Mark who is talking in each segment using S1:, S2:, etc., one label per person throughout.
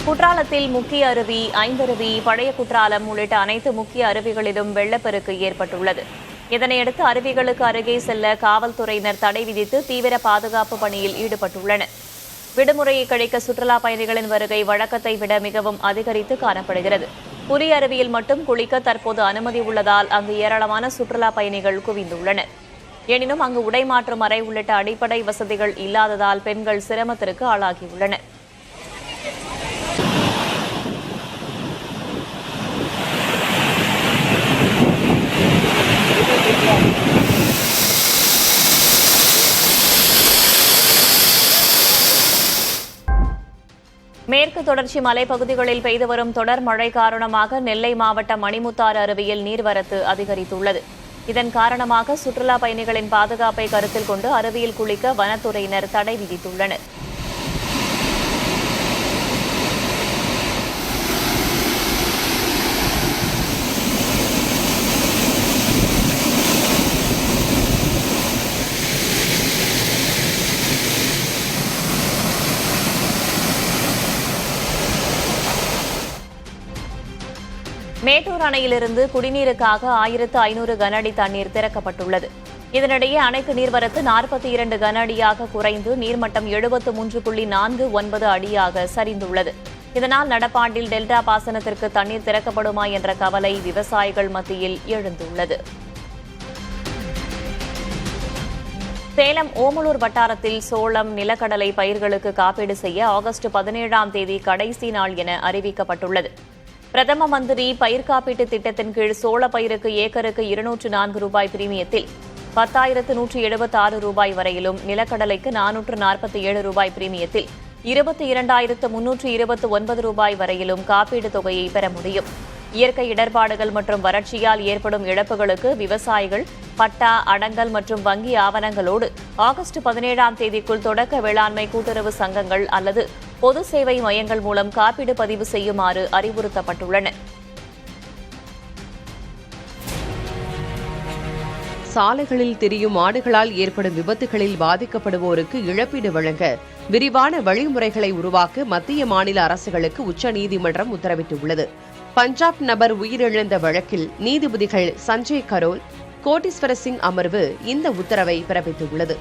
S1: குற்றாலத்தில் முக்கிய அருவி, ஐந்தருவி, பழைய குற்றாலம் உள்ளிட்ட அனைத்து முக்கிய அருவிகளிலும் வெள்ளப்பெருக்கு ஏற்பட்டுள்ளது. இதனையடுத்து அருவிகளுக்கு அருகே செல்ல காவல்துறையினர் தடை விதித்து தீவிர பாதுகாப்பு பணியில் ஈடுபட்டுள்ளனர். விடுமுறையை கழிக்க சுற்றுலா பயணிகளின் வருகை வழக்கத்தை விட மிகவும் அதிகரித்து காணப்படுகிறது. புலி அருவியில் மட்டும் குளிக்க தற்போது அனுமதி உள்ளதால் அங்கு ஏராளமான சுற்றுலா பயணிகள் குவிந்துள்ளனர். எனினும் அங்கு உடை மாற்றும் அறை உள்ளிட்ட அடிப்படை வசதிகள் இல்லாததால் பெண்கள் சிரமத்திற்கு ஆளாகியுள்ளனர். மேற்கு தொடர்ச்சி மலைப்பகுதிகளில் பெய்து வரும் தொடர் மழை காரணமாக நெல்லை மாவட்டம் மணிமுத்தாறு அருவியில் நீர்வரத்து அதிகரித்துள்ளது. இதன் காரணமாக சுற்றுலா பயணிகளின் பாதுகாப்பை கருத்தில் கொண்டு அருவியில் குளிக்க வனத்துறையினர் தடை விதித்துள்ளனர். மேட்டூர் அணையிலிருந்து குடிநீருக்காக 1500 கன அடி தண்ணீர் திறக்கப்பட்டுள்ளது. இதனிடையே அணைக்கு நீர்வரத்து 42 கன அடியாக குறைந்து நீர்மட்டம் 73.49 அடியாக சரிந்துள்ளது. இதனால் நடப்பாண்டில் டெல்டா பாசனத்திற்கு தண்ணீர் திறக்கப்படுமா என்ற கவலை விவசாயிகள் மத்தியில் எழுந்துள்ளது. சேலம் ஓமலூர் வட்டாரத்தில் சோளம், நிலக்கடலை பயிர்களுக்கு காப்பீடு செய்ய ஆகஸ்ட் 17ஆம் தேதி கடைசி நாள் என அறிவிக்கப்பட்டுள்ளது. பிரதம மந்திரி பயிர் காப்பீட்டு திட்டத்தின் கீழ் சோள பயிருக்கு ஏக்கருக்கு 204 ரூபாய் பிரீமியத்தில் 10,176 ரூபாய் வரையிலும், நிலக்கடலைக்கு 447 ரூபாய் பிரீமியத்தில் 22,329 ரூபாய் வரையிலும் காப்பீடு தொகையை பெற முடியும். இயற்கை இடர்பாடுகள் மற்றும் வறட்சியால் ஏற்படும் இழப்புகளுக்கு விவசாயிகள் பட்டா, அடங்கல் மற்றும் வங்கி ஆவணங்களோடு ஆகஸ்ட் 17ஆம் தேதிக்குள் தொடக்க வேளாண்மை கூட்டுறவு சங்கங்கள் அல்லது பொது சேவை மையங்கள் மூலம் காப்பீடு பதிவு செய்யுமாறு அறிவுறுத்தப்பட்டுள்ளனர்.
S2: சாலைகளில் திரியும் மாடுகளால் ஏற்படும் விபத்துகளில் பாதிக்கப்படுவோருக்கு இழப்பீடு வழங்க விரிவான வழிமுறைகளை உருவாக்க மத்திய மாநில அரசுகளுக்கு உச்சநீதிமன்றம் உத்தரவிட்டுள்ளது. பஞ்சாப் நபர் உயிரிழந்த வழக்கில் நீதிபதிகள் சஞ்சய் கரோல், கோட்டீஸ்வர சிங் அமர்வு இந்த உத்தரவை பிறப்பித்துள்ளது.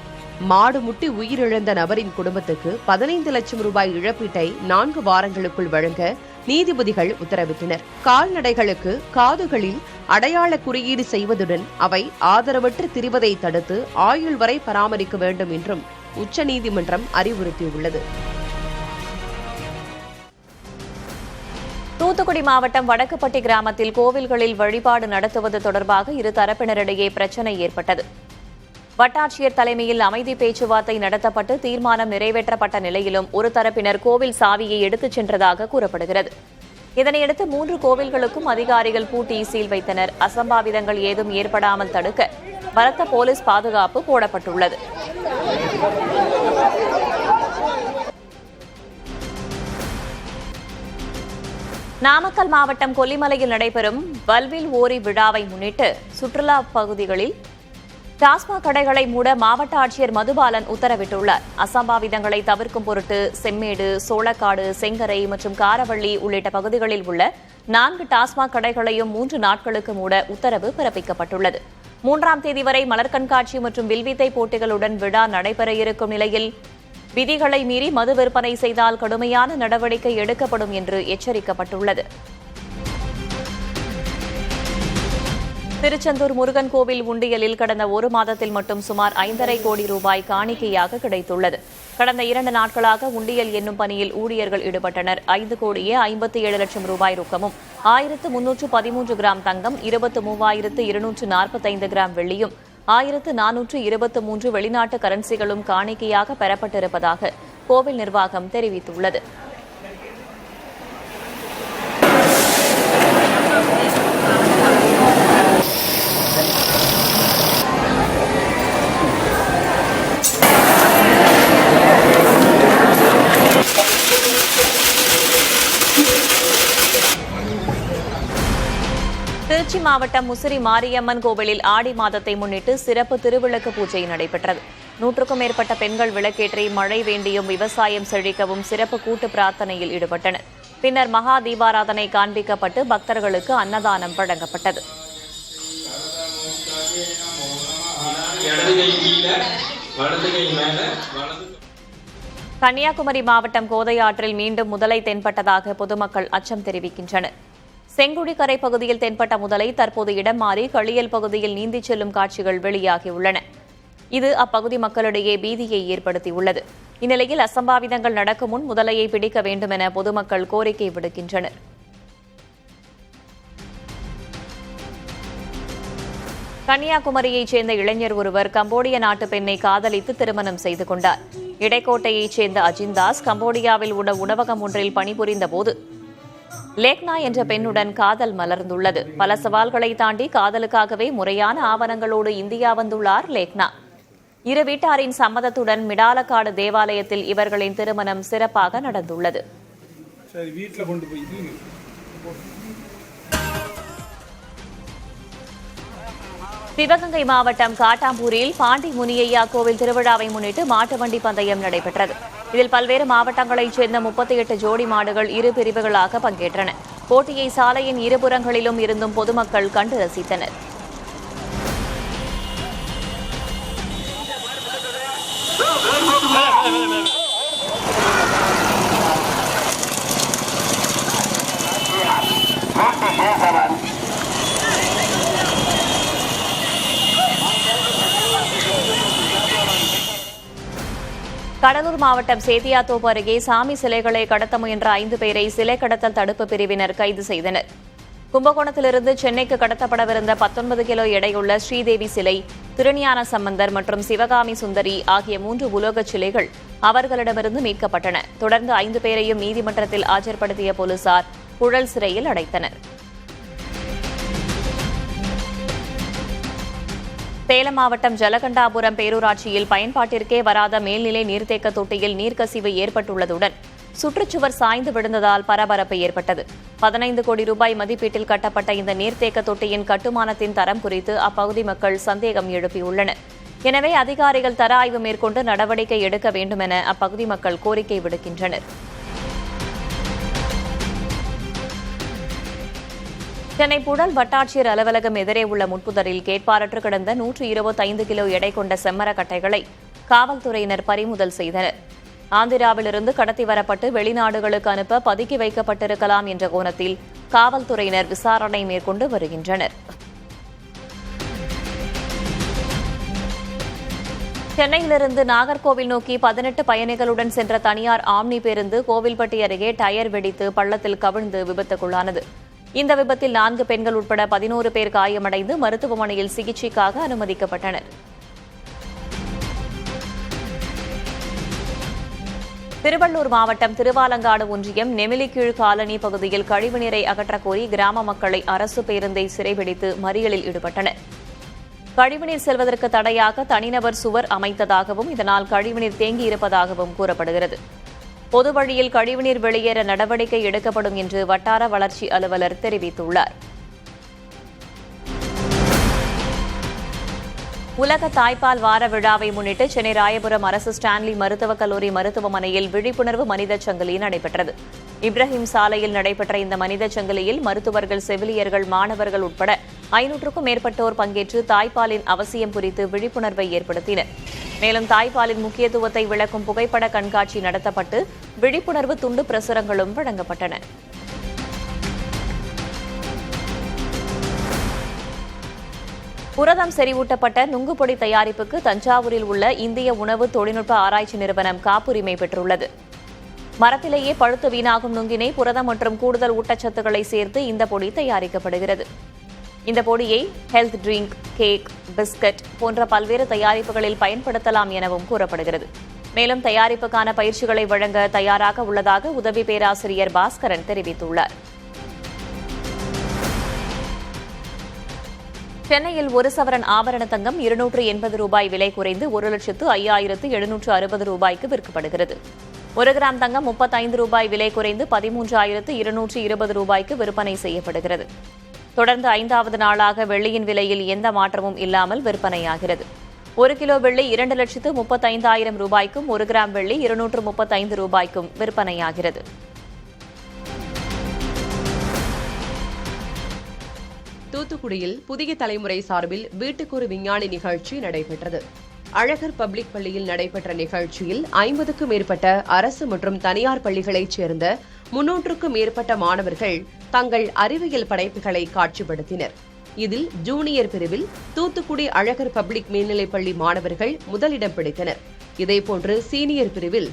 S2: மாடு முட்டி உயிரிழந்த நபரின் குடும்பத்துக்கு 15 லட்சம் ரூபாய் இழப்பீட்டை 4 வாரங்களுக்குள் வழங்க நீதிபதிகள் உத்தரவிட்டனர். கால்நடைகளுக்கு காதுகளில் அடையாள குறியீடு செய்வதுடன் அவை ஆதரவற்று திரிவதை தடுத்து ஆயுள் வரை பராமரிக்க வேண்டும் என்றும் உச்சநீதிமன்றம் அறிவுறுத்தியுள்ளது.
S1: தூத்துக்குடி மாவட்டம் வடக்குப்பட்டி கிராமத்தில் கோவில்களில் வழிபாடு நடத்துவது தொடர்பாக இரு தரப்பினரிடையே பிரச்சினை ஏற்பட்டது. வட்டாட்சியர் தலைமையில் அமைதி பேச்சுவார்த்தை நடத்தப்பட்டு தீர்மானம் நிறைவேற்றப்பட்ட நிலையிலும் ஒரு தரப்பினர் கோவில் சாவியை எடுத்துச் சென்றதாக கூறப்படுகிறது. இதனையடுத்து 3 கோவில்களுக்கும் அதிகாரிகள் பூட்டி சீல் வைத்தனர். அசம்பாவிதங்கள் ஏதும் ஏற்படாமல் தடுக்க பலத்த போலீஸ் பாதுகாப்பு போடப்பட்டுள்ளது. நாமக்கல் மாவட்டம் கொல்லிமலையில் நடைபெறும் வல்வில் ஓரி விழாவை முன்னிட்டு சுற்றுலா பகுதிகளில் டாஸ்மாக் கடைகளை மூட மாவட்ட ஆட்சியர் மதுபாலன் உத்தரவிட்டுள்ளார். அசம்பாவிதங்களை தவிர்க்கும் பொருட்டு செம்மேடு, சோளக்காடு, செங்கரை மற்றும் காரவள்ளி உள்ளிட்ட பகுதிகளில் உள்ள 4 டாஸ்மாக் கடைகளையும் 3 நாட்களுக்கு மூட உத்தரவு பிறப்பிக்கப்பட்டுள்ளது. 3ஆம் தேதி வரை மலர் கண்காட்சி மற்றும் வில்வித்தை போட்டிகளுடன் விழா நடைபெற இருக்கும் நிலையில் விதிகளை மீறி மது விற்பனை செய்தால் கடுமையான நடவடிக்கை எடுக்கப்படும் என்று எச்சரிக்கப்பட்டுள்ளது. திருச்செந்தூர் முருகன் கோவில் உண்டியலில் கடந்த 1 மாதத்தில் மட்டும் சுமார் 5.5 கோடி ரூபாய் காணிக்கையாக கிடைத்துள்ளது. கடந்த 2 நாட்களாக உண்டியல் எண்ணும் பணியில் ஊழியர்கள் ஈடுபட்டனர். 5,57 லட்சம் ரூபாய் ரொக்கமும், 1,313 கிராம் தங்கம், 23,245 கிராம் வெள்ளியும், 1,423 வெளிநாட்டு கரன்சிகளும் காணிக்கையாக பெறப்பட்டிருப்பதாக கோவில் நிர்வாகம் தெரிவித்துள்ளது. திருச்சி மாவட்டம் முசிறி மாரியம்மன் கோவிலில் ஆடி மாதத்தை முன்னிட்டு சிறப்பு திருவிளக்கு பூஜை நடைபெற்றது. 100க்கும் மேற்பட்ட பெண்கள் விளக்கேற்றி மழை வேண்டியும் விவசாயம் செழிக்கவும் சிறப்பு கூட்டு பிரார்த்தனையில் ஈடுபட்டனர். பின்னர் மகா தீபாராதனை காண்பிக்கப்பட்டு பக்தர்களுக்கு அன்னதானம் வழங்கப்பட்டது. கன்னியாகுமரி மாவட்டம் கோதை ஆற்றில் மீண்டும் முதலை தென்பட்டதாக பொதுமக்கள் அச்சம் தெரிவிக்கின்றனர். செங்குழிக்கரை பகுதியில் தென்பட்ட முதலை தற்போது இடம் மாறி களியல் பகுதியில் நீந்திச் செல்லும் காட்சிகள் வெளியாகியுள்ளன. இது அப்பகுதி மக்களிடையே பீதியை ஏற்படுத்தியுள்ளது. இந்நிலையில் அசம்பாவிதங்கள் நடக்கும் முன் முதலையை பிடிக்க வேண்டும் என பொதுமக்கள் கோரிக்கை விடுக்கின்றனர். கன்னியாகுமரியைச் சேர்ந்த இளைஞர் ஒருவர் கம்போடிய நாட்டு பெண்ணை காதலித்து திருமணம் செய்து கொண்டார். இடைக்கோட்டையைச் சேர்ந்த அஜிந்தாஸ் கம்போடியாவில் உள்ள உணவகம் ஒன்றில் பணிபுரிந்த போது லேக்னா என்ற பெண்ணுடன் காதல் மலர்ந்துள்ளது. பல சவால்களை தாண்டி காதலுக்காகவே முறையான ஆவணங்களோடு இந்தியா வந்துள்ளார் லேக்னா. இரு வீட்டாரின் சம்மதத்துடன் மிடாலக்காடு தேவாலயத்தில் இவர்களின் திருமணம் சிறப்பாக நடந்துள்ளது. சிவகங்கை மாவட்டம் காட்டாம்பூரில் பாண்டி முனியையா கோவில் திருவிழாவை முன்னிட்டு மாட்டு வண்டி பந்தயம் நடைபெற்றது. இதில் பல்வேறு மாவட்டங்களைச் சேர்ந்த 38 ஜோடி மாடுகள் இரு பிரிவுகளாக பங்கேற்றன. போட்டியை சாலையின் இருபுறங்களிலும் இருந்தும் பொதுமக்கள் கண்டு ரசித்தனர். கடலூர் மாவட்டம் சேத்தியாத்தோப்பு அருகே சாமி சிலைகளை கடத்த முயன்ற 5 பேரை சிலை கடத்தல் தடுப்பு பிரிவினர் கைது செய்தனர். கும்பகோணத்திலிருந்து சென்னைக்கு கடத்தப்படவிருந்த 19 கிலோ எடையுள்ள ஸ்ரீதேவி சிலை, திருஞான சம்பந்தர் மற்றும் சிவகாமி சுந்தரி ஆகிய 3 உலோகச் சிலைகள் அவர்களிடமிருந்து மீட்கப்பட்டன. தொடர்ந்து 5 பேரையும் நீதிமன்றத்தில் ஆஜர்படுத்திய போலீசார் புழல் சிறையில் அடைத்தனர். சேலம் மாவட்டம் ஜலகண்டாபுரம் பேரூராட்சியில் பயன்பாட்டிற்கே வராத மேல்நிலை நீர்த்தேக்க தொட்டியில் நீர்க்கசிவு ஏற்பட்டுள்ளதுடன் சுற்றுச்சுவர் சாய்ந்து விழுந்ததால் பரபரப்பு ஏற்பட்டது. 15 கோடி ரூபாய் மதிப்பீட்டில் கட்டப்பட்ட இந்த நீர்த்தேக்க தொட்டியின் கட்டுமானத்தின் தரம் குறித்து அப்பகுதி மக்கள் சந்தேகம் எழுப்பியுள்ளனர். எனவே அதிகாரிகள் தர ஆய்வு மேற்கொண்டு நடவடிக்கை எடுக்க வேண்டும் என அப்பகுதி மக்கள் கோரிக்கை விடுக்கின்றனர். சென்னை புழல் வட்டாட்சியர் அலுவலகம் எதிரே உள்ள முட்புதரில் கேட்பாரற்று கிடந்த 125 கிலோ எடை கொண்ட செம்மரக்கட்டைகளை காவல்துறையினர் பறிமுதல் செய்தனர். ஆந்திராவிலிருந்து கடத்தி வரப்பட்டு வெளிநாடுகளுக்கு அனுப்ப பதுக்கி வைக்கப்பட்டிருக்கலாம் என்ற கோணத்தில் காவல்துறையினர் விசாரணை மேற்கொண்டு வருகின்றனர். சென்னையிலிருந்து நாகர்கோவில் நோக்கி 18 பயணிகளுடன் சென்ற தனியார் ஆம்னி பேருந்து கோவில்பட்டி அருகே டயர் வெடித்து பள்ளத்தில் கவிழ்ந்து விபத்துக்குள்ளானது. இந்த விபத்தில் 4 பெண்கள் உட்பட 11 பேர் காயமடைந்து மருத்துவமனையில் சிகிச்சைக்காக அனுமதிக்கப்பட்டனர். திருவள்ளூர் மாவட்டம் திருவாலங்காடு ஒன்றியம் நெமிலிக்கீழ் காலனி பகுதியில் கழிவுநீரை அகற்றக்கோரி கிராம மக்களை அரசு பேருந்தை சிறைபிடித்து மறியலில் ஈடுபட்டனர். கழிவுநீர் செல்வதற்கு தடையாக தனிநபர் சுவர் அமைத்ததாகவும் இதனால் கழிவுநீர் தேங்கியிருப்பதாகவும் கூறப்படுகிறது. பொது வழியில் கழிவுநீர் வெளியேற நடவடிக்கை எடுக்கப்படும் என்று வட்டார வளர்ச்சி அலுவலர் தெரிவித்துள்ளார். உலக தாய்ப்பால் வார விழாவை முன்னிட்டு சென்னை ராயபுரம் அரசு ஸ்டான்லி மருத்துவக் கல்லூரி மருத்துவமனையில் விழிப்புணர்வு மனித சங்கிலி நடைபெற்றது. இப்ராஹிம் சாலையில் நடைபெற்ற இந்த மனித சங்கிலியில் மருத்துவர்கள், செவிலியர்கள், மாணவர்கள் உட்பட 500க்கும் மேற்பட்டோர் பங்கேற்று தாய்ப்பாலின் அவசியம் குறித்து விழிப்புணர்வை ஏற்படுத்தினர். மேலும் தாய்ப்பாலின் முக்கியத்துவத்தை விளக்கும் புகைப்பட கண்காட்சி நடத்தப்பட்டு விழிப்புணர்வு துண்டு பிரசுரங்களும் வழங்கப்பட்டன. புரதம் செறிவூட்டப்பட்ட நுங்குப்பொடி தயாரிப்புக்கு தஞ்சாவூரில் உள்ள இந்திய உணவு தொழில்நுட்ப ஆராய்ச்சி நிறுவனம் காப்புரிமை பெற்றுள்ளது. மரத்திலேயே பழுத்து வீணாகும் நுங்கினை, புரதம் மற்றும் கூடுதல் ஊட்டச்சத்துக்களை சேர்த்து இந்த பொடி தயாரிக்கப்படுகிறது. இந்த பொடியை ஹெல்த் ட்ரிங்க், கேக், பிஸ்கட் போன்ற பல்வேறு தயாரிப்புகளில் பயன்படுத்தலாம் எனவும் கூறப்படுகிறது. மேலும் தயாரிப்புக்கான பயிற்சிகளை வழங்க தயாராக உள்ளதாக உதவி பேராசிரியர் பாஸ்கரன் தெரிவித்துள்ளார். சென்னையில் ஒரு சவரன் ஆபரண தங்கம் 280 ரூபாய் விலை குறைந்து 1,05,760 ரூபாய்க்கு விற்கப்படுகிறது. 1 கிராம் தங்கம் 35 ரூபாய் விலை குறைந்து 13,220 ரூபாய்க்கு விற்பனை செய்யப்படுகிறது. தொடர்ந்து 5வது நாளாக வெள்ளியின் விலையில் எந்த மாற்றமும் இல்லாமல் விற்பனையாகிறது. 1 கிலோ வெள்ளி 2,35,000 ரூபாய்க்கும் 1 கிராம் வெள்ளி 235 ரூபாய்க்கும் விற்பனையாகிறது.
S2: தூத்துக்குடியில் புதிய தலைமுறை சார்பில் வீட்டுக்கொரு விஞ்ஞானி நிகழ்ச்சி நடைபெற்றது. அழகர் பப்ளிக் பள்ளியில் நடைபெற்ற நிகழ்ச்சியில் 50க்கும் மேற்பட்ட அரசு மற்றும் தனியார் பள்ளிகளைச் சேர்ந்த 300க்கும் மேற்பட்ட மாணவர்கள் தங்கள் அறிவியல் படைப்புகளை காட்சிப்படுத்தினர். இதில் ஜூனியர் பிரிவில் தூத்துக்குடி அழகர் பப்ளிக் மேல்நிலைப்பள்ளி மாணவர்கள் முதலிடம் பிடித்தனர். இதேபோன்று சீனியர் பிரிவில்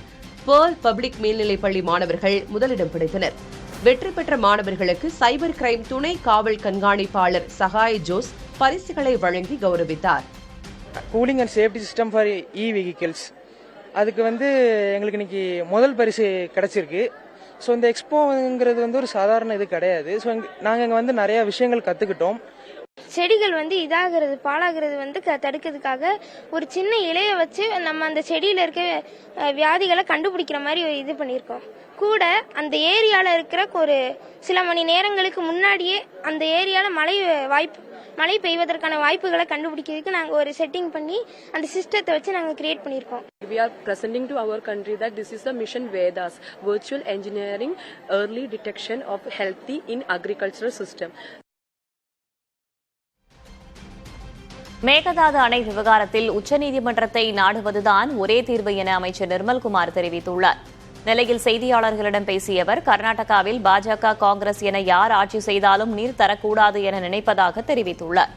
S2: பேர்ல் பப்ளிக் மேல்நிலைப்பள்ளி மாணவர்கள் முதலிடம் பிடித்தனர். வெற்றி பெற்ற மாணவர்களுக்கு சைபர் கிரைம் துணை காவல் கண்காணிப்பாளர் சகாய் ஜோஸ் பரிசுகளை வழங்கி கௌரவித்தார்.
S3: Cooling and safety system for vehicles அதுக்கு எங்களுக்கு இன்னைக்கு முதல் பரிசு கிடைச்சிருக்கு. ஸோ இந்த எக்ஸ்போங்கிறது ஒரு சாதாரண இது கிடையாது. ஸோ நாங்கள் இங்கே நிறைய விஷயங்கள் கற்றுக்கிட்டோம்.
S4: செடிகள் இதாகிறது பாழாகிறது தடுக்கிறதுக்காக ஒரு சின்ன இலையை வச்சு நம்ம அந்த செடியில இருக்க வியாதிகளை கண்டுபிடிக்கிற மாதிரி இது பண்ணியிருக்கோம். கூட அந்த ஏரியால இருக்கிற ஒரு சில மணி நேரங்களுக்கு முன்னாடியே அந்த ஏரியால மழை பெய்வதற்கான வாய்ப்புகளை கண்டுபிடிக்கிறதுக்கு நாங்கள் ஒரு செட்டிங் பண்ணி அந்த சிஸ்டத்தை வச்சு நாங்கள் கிரியேட் பண்ணியிருக்கோம்.
S5: We are presenting to our country that this is the mission Vedas, virtual engineering early detection of healthy in agricultural system.
S1: Mekedatu அணை விவகாரத்தில் உச்சநீதிமன்றத்தை நாடுவதுதான் ஒரே தீர்வு என அமைச்சர் நிர்மல்குமார் தெரிவித்துள்ளார். நெல்லையில் செய்தியாளர்களிடம் பேசிய அவர், கர்நாடகாவில் பாஜக, காங்கிரஸ் என யார் ஆட்சி செய்தாலும் நீர் தரக்கூடாது என நினைப்பதாக தெரிவித்துள்ளார்.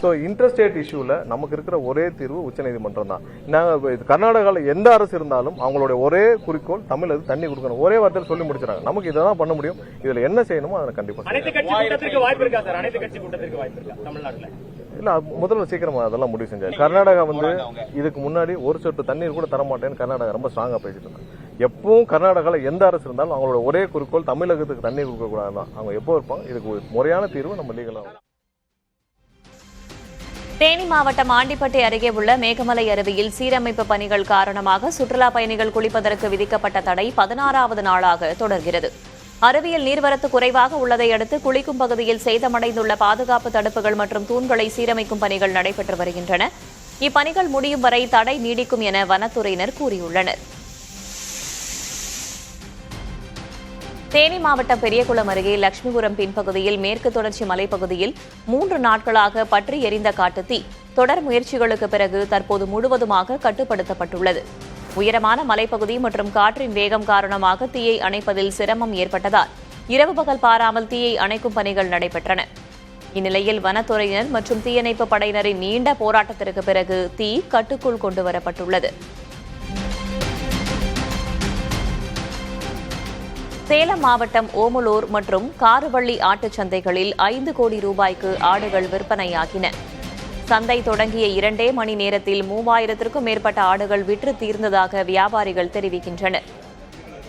S6: ஸோ இன்டர்ஸ்டேட் இஷ்யூவில் நமக்கு இருக்கிற ஒரே தீர்வு உச்சநீதிமன்றம் தான். நாங்கள் கர்நாடகாவில் எந்த அரசு இருந்தாலும் அவங்களுடைய ஒரே குறிக்கோள் தமிழ் தண்ணி கொடுக்கணும், ஒரே வார்த்தையில் சொல்லி முடிச்சிடாங்க. நமக்கு இதை தான் பண்ண முடியும். இதில் என்ன செய்யணுமோ அதை கண்டிப்பாக இல்ல முதல்ல சீக்கிரமா அதெல்லாம் முடிவு செஞ்சாரு. கர்நாடகா இதுக்கு முன்னாடி ஒரு சொட்டு தண்ணீர் கூட தரமாட்டேன்னு கர்நாடகா ரொம்ப ஸ்ட்ராங்கா பேசிட்டு இருந்தாங்க. எப்பவும் கர்நாடகாவில் எந்த அரசு இருந்தாலும் அவங்களோட ஒரே குறிக்கோள் தமிழகத்துக்கு தண்ணீர் கொடுக்க கூடாதுதான். அவங்க எப்போ இருப்பாங்க. இதுக்கு முறையான தீர்வு நம்ம லீகலா.
S1: தேனி மாவட்டம் ஆண்டிப்பட்டி அருகே உள்ள மேகமலை அருவியில் சீரமைப்பு பணிகள் காரணமாக சுற்றுலா பயணிகள் குளிப்பதற்கு விதிக்கப்பட்ட தடை 16வது நாளாக தொடர்கிறது. அருவியில் நீர்வரத்து குறைவாக உள்ளதை அடுத்து குளிக்கும் பகுதியில் சேதமடைந்துள்ள பாதுகாப்பு தடுப்புகள் மற்றும் தூண்களை சீரமைக்கும் பணிகள் நடைபெற்று வருகின்றன. இப்பணிகள் முடியும் வரை தடை நீடிக்கும் என வனத்துறையினர் கூறியுள்ளனர். தேனி மாவட்டம் பெரியகுளம் அருகே லட்சுமிபுரம் பின்பகுதியில் மேற்கு தொடர்ச்சி மலைப்பகுதியில் 3 நாட்களாக பற்றி எரிந்த காட்டுத்தீ தொடர் முயற்சிகளுக்கு பிறகு தற்போது முழுவதுமாக கட்டுப்படுத்தப்பட்டுள்ளது. உயரமான மலைப்பகுதி மற்றும் காற்றின் வேகம் காரணமாக தீயை அணைப்பதில் சிரமம் ஏற்பட்டதால் இரவு பகல் பாராமல் தீயை அணைக்கும் பணிகள் நடைபெற்றன. இந்நிலையில் வனத்துறையினர் மற்றும் தீயணைப்பு படையினரின் நீண்ட போராட்டத்திற்கு பிறகு தீ கட்டுக்குள் கொண்டுவரப்பட்டுள்ளது. சேலம் மாவட்டம் ஓமலூர் மற்றும் காருவள்ளி ஆட்டுச் சந்தைகளில் 5 கோடி ரூபாய்க்கு ஆடுகள் விற்பனையாகின. சந்தை தொடங்கிய 2 மணி நேரத்தில் 3000க்கும் மேற்பட்ட ஆடுகள் விற்று தீர்ந்ததாக வியாபாரிகள் தெரிவிக்கின்றனர்.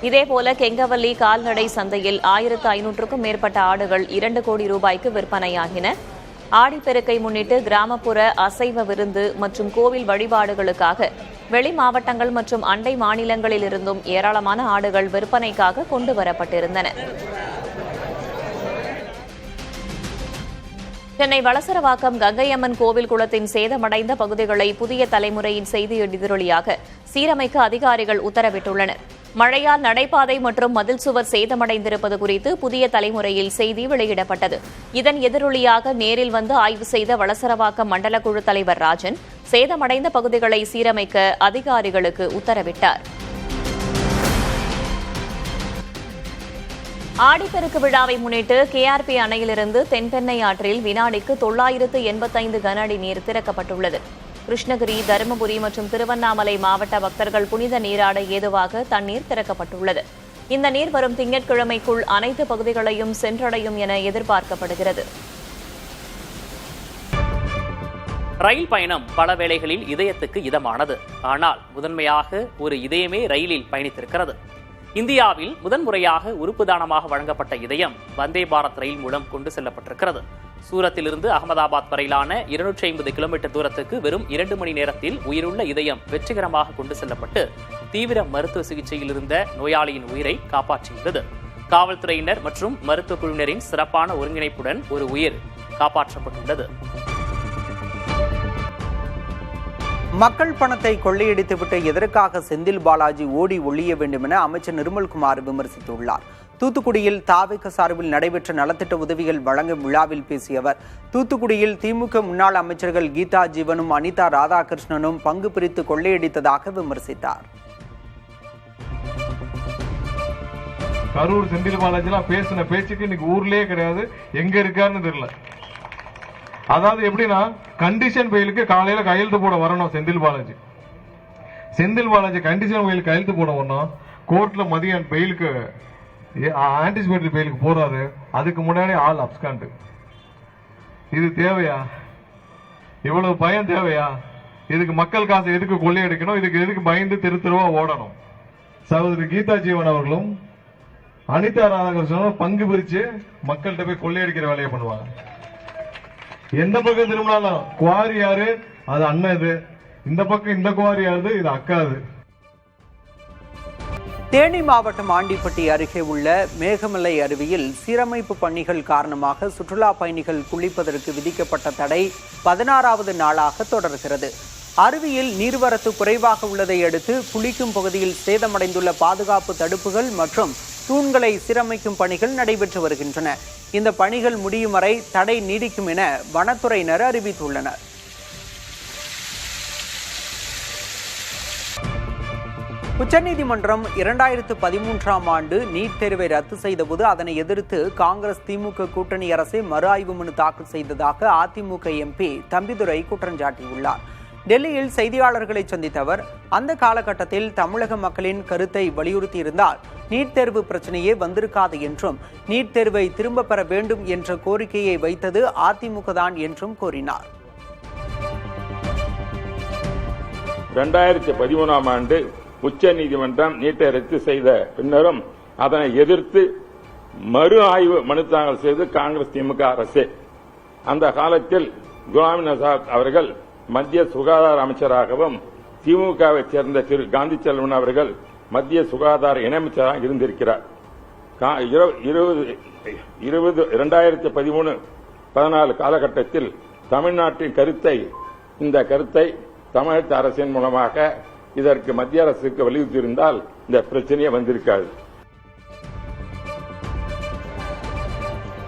S1: இதேபோல கெங்கவல்லி கால்நடை சந்தையில் 1500க்கும் மேற்பட்ட ஆடுகள் 2 கோடி ரூபாய்க்கு விற்பனையாகின. ஆடிப்பெருக்கை முன்னிட்டு கிராமப்புற அசைவ விருந்து மற்றும் கோவில் வழிபாடுகளுக்காக வெளி மாவட்டங்கள் மற்றும் அண்டை மாநிலங்களில் இருந்தும் ஏராளமான ஆடுகள் விற்பனைக்காக கொண்டுவரப்பட்டிருந்தன. சென்னை வளசரவாக்கம் கங்கையம்மன் கோவில் குளத்தின் சேதமடைந்த பகுதிகளை புதிய தலைமுறையின் செய்தி எதிரொலியாக சீரமைக்க அதிகாரிகள் உத்தரவிட்டுள்ளனர். மழையால் நடைபாதை மற்றும் மதில் சுவர் சேதமடைந்திருப்பது குறித்து புதிய தலைமுறையில் செய்தி வெளியிடப்பட்டது. இதன் எதிரொலியாக நேரில் வந்து ஆய்வு செய்த வளசரவாக்கம் மண்டல குழு தலைவர் ராஜன் சேதமடைந்த பகுதிகளை சீரமைக்க அதிகாரிகளுக்கு உத்தரவிட்டார். ஆடிப்பெருக்கு விழாவை முன்னிட்டு கேஆர்பி அணையிலிருந்து தென்பெண்ணை ஆற்றில் வினாடிக்கு 985 கன அடி நீர் திறக்கப்பட்டுள்ளது. கிருஷ்ணகிரி, தருமபுரி மற்றும் திருவண்ணாமலை மாவட்ட பக்தர்கள் புனித நீராட ஏதுவாக தண்ணீர் திறக்கப்பட்டுள்ளது. இந்த நீர் வரும் திங்கட்கிழமைக்குள் அனைத்து பகுதிகளையும் சென்றடையும் என எதிர்பார்க்கப்படுகிறது.
S7: ரயில் பயணம் பல வேளைகளில் இதயத்துக்கு இதமானது. ஆனால் முதன்மையாக ஒரு இதயமே ரயிலில் பயணித்திருக்கிறது. இந்தியாவில் முதன்முறையாக உறுப்பு தானமாக வழங்கப்பட்ட இதயம் வந்தே பாரத் ரயில் மூலம் கொண்டு செல்லப்பட்டிருக்கிறது. சூரத்திலிருந்து அகமதாபாத் வரையிலான 250 கிலோமீட்டர் தூரத்துக்கு வெறும் 2 மணி நேரத்தில் உயிருள்ள இதயம் வெற்றிகரமாக கொண்டு செல்லப்பட்டு தீவிர மருத்துவ சிகிச்சையில் இருந்த நோயாளியின் உயிரை காப்பாற்றியுள்ளது. காவல்துறையினர் மற்றும் மருத்துவ குழுவினரின் சிறப்பான ஒருங்கிணைப்புடன் ஒரு உயிர் காப்பாற்றப்பட்டுள்ளது.
S8: மக்கள் பணத்தை கொள்ளையடித்துவிட்டு எதற்காக செந்தில் பாலாஜி ஓடி ஒழிய வேண்டும் என அமைச்சர் நிர்மல்குமார் விமர்சித்துள்ளார். தூத்துக்குடியில் தாவேக சார்பில் நடைபெற்ற நலத்திட்ட உதவிகள் வழங்கும் விழாவில் பேசிய அவர், தூத்துக்குடியில் திமுக முன்னாள் அமைச்சர்கள் கீதா ஜீவனும் அனிதா ராதாகிருஷ்ணனும் பங்கு பிரித்து கொள்ளையடித்ததாக விமர்சித்தார்.
S6: கரூர் செந்தில் பாலாஜிலாம் பேசின பேச்சுக்கு இன்னைக்கு ஊர்லயே கிடையாது, எங்க இருக்காருன்னு தெரியல. அதாவது எப்படின்னா, கண்டிஷன் பெயிலுக்கு காலையில கையெழுத்து போட வரணும் செந்தில் பாலாஜி கண்டிஷன் பெயிலுக்கு கையெழுத்து போட வரணும். கோர்ட்ல மதியம் பெயிலுக்கு ஆன்டிசிபேட்டரி பெயிலுக்கு போறாரு, அதுக்கு முன்னாடி ஆள் அப்ஸ்காண்ட். இது தேவையா? இவ்வளவு பயம் தேவையா? இதுக்கு மக்கள் காசு எதுக்கு கொள்ளையடிக்கணும்? இதுக்கு எதுக்கு பயந்து தெருவா ஓடணும்? சகோதரி கீதா ஜீவன் அவர்களும் அனிதா ராதாகிருஷ்ணனும் பங்கு பிரிச்சு மக்கள்கிட்ட போய் கொள்ளையடிக்கிற வேலையை பண்ணுவாங்க. எந்த பக்கம் திரும்பினாலும் குவாரி யாரு, அது அண்ணன். இது இந்த பக்கம் இந்த குவாரி யாரு, இது அக்காது.
S8: தேனி மாவட்டம் ஆண்டிப்பட்டி அருகே உள்ள மேகமலை அருவியில் சீரமைப்பு பணிகள் காரணமாக சுற்றுலா பயணிகள் குளிப்பதற்கு விதிக்கப்பட்ட தடை 16வது நாளாக தொடர்கிறது. அருவியில் நீர்வரத்து குறைவாக உள்ளதை அடுத்து குளிக்கும் பகுதியில் சேதமடைந்துள்ள பாதுகாப்பு தடுப்புகள் மற்றும் தூண்களை சீரமைக்கும் பணிகள் நடைபெற்று வருகின்றன. இந்த பணிகள் முடியும் வரை தடை நீடிக்கும் என வனத்துறையினர் அறிவித்துள்ளனர். உச்சநீதிமன்றம் 2013ஆம் ஆண்டு நீட் தேர்வை ரத்து செய்தபோது அதனை எதிர்த்து காங்கிரஸ் திமுக கூட்டணி அரசே மறு ஆய்வு மனு தாக்கல் செய்ததாக அதிமுக எம்பி தம்பிதுரை குற்றம் சாட்டியுள்ளார். டெல்லியில் செய்தியாளர்களை சந்தித்த அவர், அந்த காலகட்டத்தில் தமிழக மக்களின் கருத்தை வலியுறுத்தியிருந்தால் நீட் தேர்வு பிரச்சனையே வந்திருக்காது என்றும், நீட் தேர்வை திரும்ப பெற வேண்டும் என்ற கோரிக்கையை வைத்தது அதிமுக தான் என்றும் கூறினார்.
S9: 2013ஆம் ஆண்டு உச்ச நீதிமன்றம் நீட்டை ரத்து செய்த பின்னரும் அதனை எதிர்த்து மறு ஆய்வு மனு தாக்கல் செய்து காங்கிரஸ் திமுக அரசு. அந்த காலத்தில் குலாம் நபி ஆசாத் அவர்கள் மத்திய சுகாதார அமைச்சராகவும், திமுகவை சேர்ந்த திரு காந்தி செல்வன் அவர்கள் மத்திய சுகாதார இணையமைச்சராக இருந்திருக்கிறார். 2013-14 காலகட்டத்தில் தமிழ்நாட்டின் இந்த கருத்தை தமிழக அரசின் மூலமாக இதற்கு மத்திய அரசுக்கு வலியுறுத்தியிருந்தால் இந்த பிரச்சனையே வந்திருக்காது.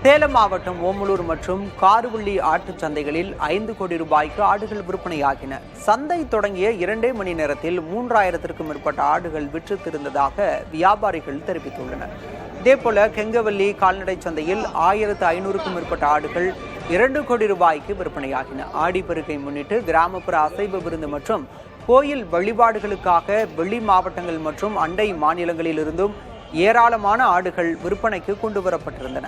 S8: சேலம் மாவட்டம் ஓமலூர் மற்றும் காருவள்ளி ஆட்டுச் சந்தைகளில் 5 கோடி ரூபாய்க்கு ஆடுகள் விற்பனையாகின. சந்தை தொடங்கிய 2 மணி நேரத்தில் 3000த்திற்கும் மேற்பட்ட ஆடுகள் விற்று திருந்ததாக வியாபாரிகள் தெரிவித்துள்ளனர். இதேபோல கெங்கவல்லி கால்நடை சந்தையில் 1500க்கும் மேற்பட்ட ஆடுகள் 2 கோடி ரூபாய்க்கு விற்பனையாகின. ஆடிப்பெருக்கை முன்னிட்டு கிராமப்புற அசைவ விருந்து மற்றும் கோயில் வழிபாடுகளுக்காக வெளி மாவட்டங்கள் மற்றும் அண்டை மாநிலங்களில் இருந்தும் ஏராளமான ஆடுகள் விற்பனைக்கு கொண்டு வரப்பட்டிருந்தன.